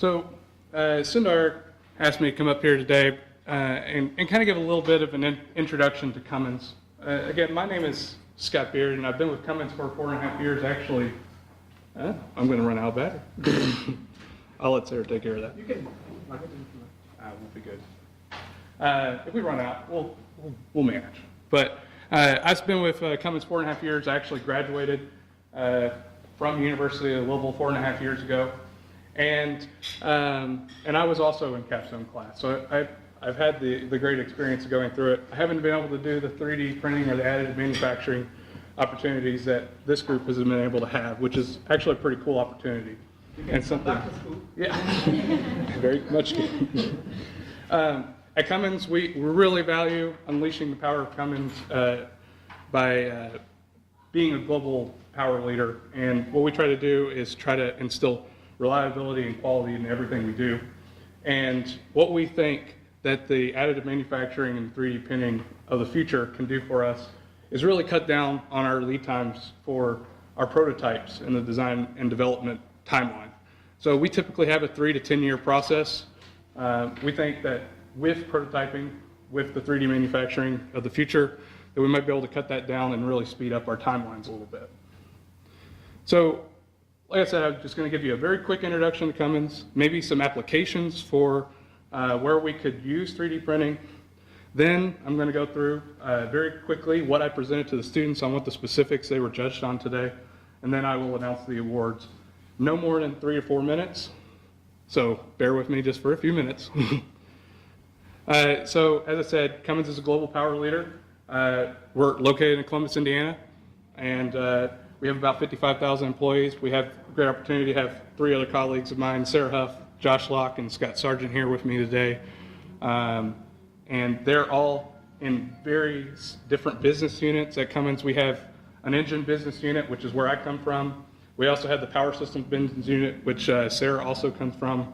So Sundar asked me to come up here today and kind of give a little bit of an introduction to Cummins. Again, my name is Scott Beard, and I've been with Cummins for 4.5 years. Actually, I'm going to run out of battery. I'll let Sarah take care of that. You can. We'll be good. If we run out, we'll manage. But I've been with Cummins 4.5 years. I actually graduated from the University of Louisville 4.5 years ago, and I was also in capstone class. So I've had the great experience of going through it. I haven't been able to do the 3D printing or the additive manufacturing opportunities that this group has been able to have, which is actually a pretty cool opportunity. And something, yeah, very much. At Cummins, we really value unleashing the power of Cummins by being a global power leader. And what we try to do is try to instill reliability and quality in everything we do. And what we think that the additive manufacturing and 3D printing of the future can do for us is really cut down on our lead times for our prototypes in the design and development timeline. So we typically have a 3 to 10 year process. We think that with prototyping, with the 3D manufacturing of the future, that we might be able to cut that down and really speed up our timelines a little bit. So, like I said, I'm just going to give you a very quick introduction to Cummins, maybe some applications for where we could use 3D printing. Then I'm going to go through very quickly what I presented to the students on what the specifics they were judged on today, and then I will announce the awards. No more than 3 or 4 minutes, so bear with me just for a few minutes. So, as I said, Cummins is a global power leader. We're located in Columbus, Indiana, and we have about 55,000 employees. We have a great opportunity to have 3 other colleagues of mine, Sarah Huff, Josh Locke, and Scott Sargent here with me today. And they're all in very different business units. At Cummins, we have an engine business unit, which is where I come from. We also have the power systems business unit, which Sarah also comes from.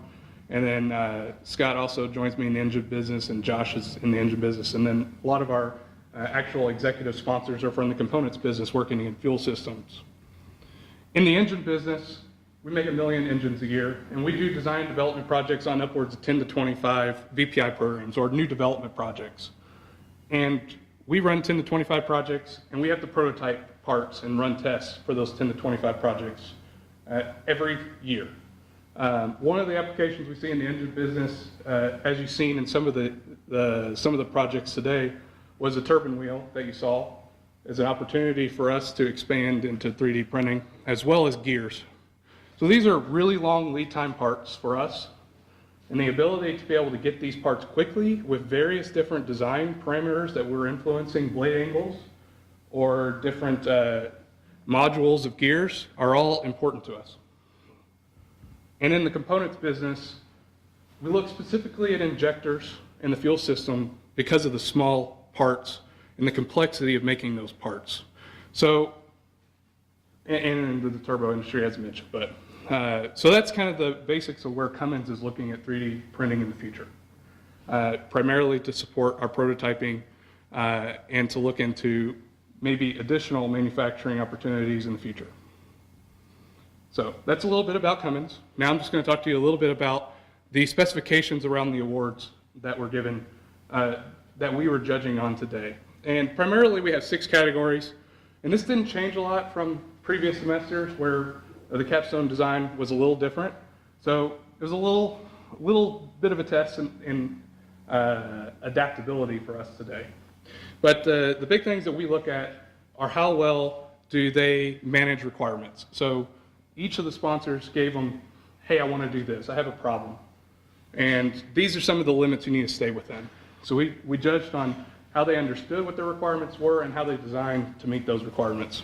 And then Scott also joins me in the engine business, and Josh is in the engine business. And then a lot of our actual executive sponsors are from the components business working in fuel systems. In the engine business, we make 1 million engines a year, and we do design and development projects on upwards of 10 to 25 VPI programs or new development projects. And we run 10 to 25 projects, and we have to prototype parts and run tests for those 10 to 25 projects every year. One of the applications we see in the engine business, as you've seen in some of the projects today, was the turbine wheel that you saw as an opportunity for us to expand into 3D printing, as well as gears. So these are really long lead time parts for us, and the ability to be able to get these parts quickly with various different design parameters that we're influencing, blade angles, or different modules of gears are all important to us. And in the components business, we look specifically at injectors in the fuel system because of the small parts and the complexity of making those parts. So, and in the turbo industry, as mentioned, but so that's kind of the basics of where Cummins is looking at 3D printing in the future, primarily to support our prototyping and to look into maybe additional manufacturing opportunities in the future. So that's a little bit about Cummins. Now I'm just going to talk to you a little bit about the specifications around the awards that were given, that we were judging on today. And primarily we have 6 categories, and this didn't change a lot from previous semesters where the capstone design was a little different. So it was a little bit of a test in adaptability for us today. But the big things that we look at are how well do they manage requirements. So each of the sponsors gave them, hey, I want to do this, I have a problem. And these are some of the limits you need to stay within. So we judged on how they understood what their requirements were and how they designed to meet those requirements.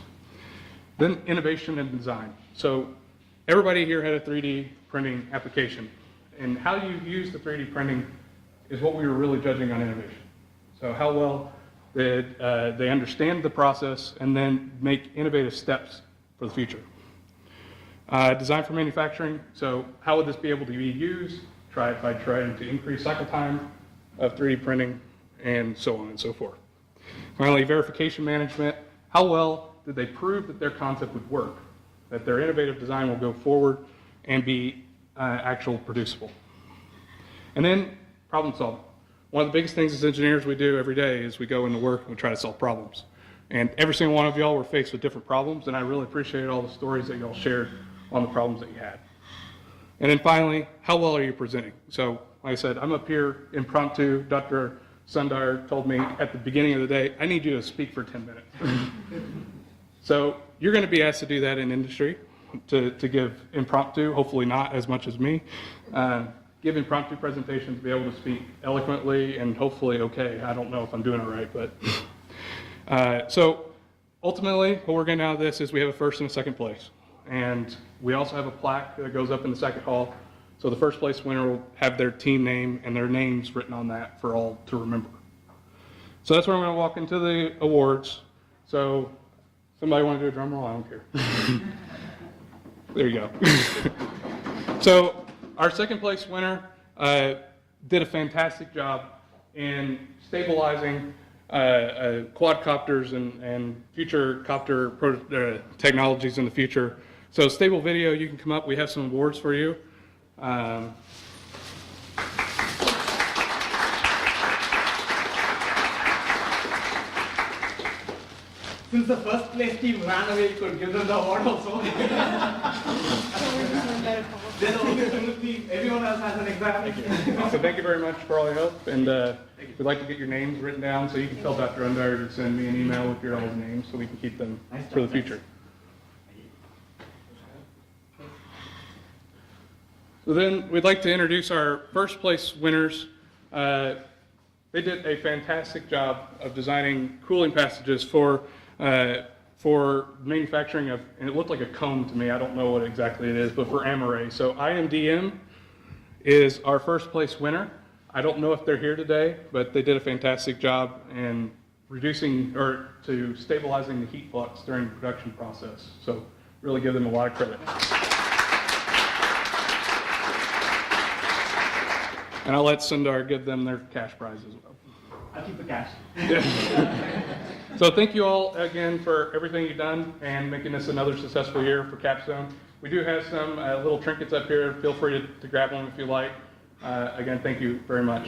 Then innovation and design. So everybody here had a 3D printing application. And how you use the 3D printing is what we were really judging on innovation. So how well did they understand the process and then make innovative steps for the future. Design for manufacturing. So how would this be able to be used? Try it by trying to increase cycle time of 3D printing and so on and so forth. Finally, verification management. How well did they prove that their concept would work? That their innovative design will go forward and be actual producible. And then problem solving. One of the biggest things as engineers we do every day is we go into work and we try to solve problems. And every single one of y'all were faced with different problems, and I really appreciate all the stories that y'all shared on the problems that you had. And then finally, how well are you presenting? So, like I said, I'm up here impromptu. Dr. Sundar told me at the beginning of the day, I need you to speak for 10 minutes. So you're going to be asked to do that in industry, to give impromptu, hopefully not as much as me, give impromptu presentations, be able to speak eloquently and hopefully okay. I don't know if I'm doing it right, but so ultimately what we're getting out of this is we have a first and a second place. And we also have a plaque that goes up in the second hall. So the first place winner will have their team name and their names written on that for all to remember. So that's where I'm going to walk into the awards. So somebody want to do a drum roll? I don't care. There you go. So our second place winner did a fantastic job in stabilizing quadcopters and future copter technologies in the future. So stable video, you can come up. We have some awards for you. Since the first place team ran away, you could give them the award also. Then obviously everyone else has an exam. Thank you. So thank you very much for all your help, and we'd like to get your names written down so you can tell Dr. Undar to send me an email with your all's names so we can keep them for the future. So then we'd like to introduce our first place winners. They did a fantastic job of designing cooling passages for manufacturing of, and it looked like a comb to me, I don't know what exactly it is, but for Amaray. So IMDM is our first place winner. I don't know if they're here today, but they did a fantastic job in reducing or to stabilizing the heat flux during the production process. So really give them a lot of credit. And I'll let Sundar give them their cash prize as well. I'll keep the cash. So thank you all again for everything you've done and making this another successful year for Capstone. We do have some little trinkets up here. Feel free to grab one if you like. Again, thank you very much.